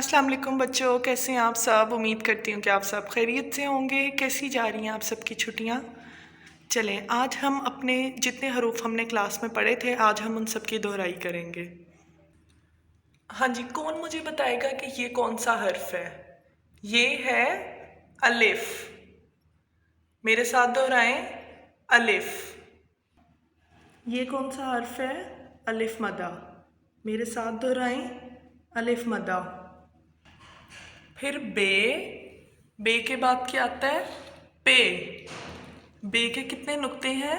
अस्सलाम वालेकुम बच्चों, कैसे हैं आप सब। उम्मीद करती हूँ कि आप सब खैरियत से होंगे। कैसी जा रही हैं आप सबकी छुट्टियाँ। चलें, आज हम अपने जितने हरूफ हमने क्लास में पढ़े थे, आज हम उन सब की दोहराई करेंगे। हाँ जी, कौन मुझे बताएगा कि ये कौन सा हर्फ है। ये है अलिफ। मेरे साथ दोहराएं, अलिफ। ये कौन सा हर्फ है, अलिफ मदा। मेरे साथ दोहराएं, अलिफ मदा। फिर बे, बे के बाद क्या आता है, पे। बे के कितने नुक्ते हैं,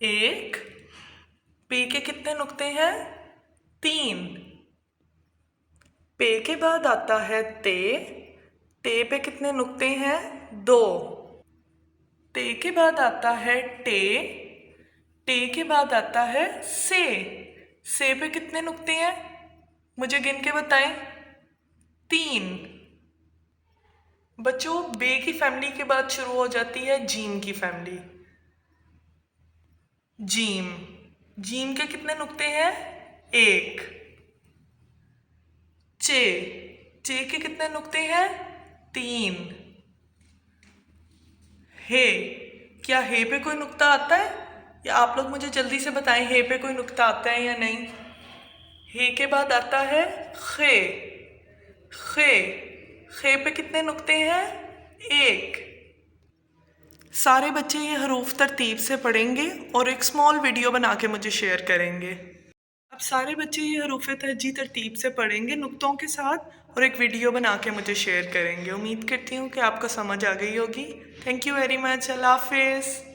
एक। पे के कितने नुक्ते हैं, तीन। पे के बाद आता है ते। ते पे कितने नुक्ते हैं, दो। ते के बाद आता है टे। टे के बाद आता है से। से पे कितने नुक्ते हैं, मुझे गिन के बताएं, तीन। बच्चों, बे की फैमिली के बाद शुरू हो जाती है जीम की फैमिली। जीम, जीम के कितने नुक्ते हैं, एक। चे, चे के कितने नुक्ते हैं, तीन। हे, क्या हे पे कोई नुक्ता आता है, या आप लोग मुझे जल्दी से बताएं हे पे कोई नुक्ता आता है या नहीं। हे के बाद आता है खे। खे, खे पे कितने नुक्ते हैं, एक। सारे बच्चे ये हरूफ तरतीब से पढ़ेंगे और एक स्मॉल वीडियो बना के मुझे शेयर करेंगे। अब सारे बच्चे ये हरूफ तहजी तरतीब से पढ़ेंगे नुक्तों के साथ और एक वीडियो बना के मुझे शेयर करेंगे। उम्मीद करती हूँ कि आपको समझ आ गई होगी। Thank you very much. अल्लाह हाफिज़।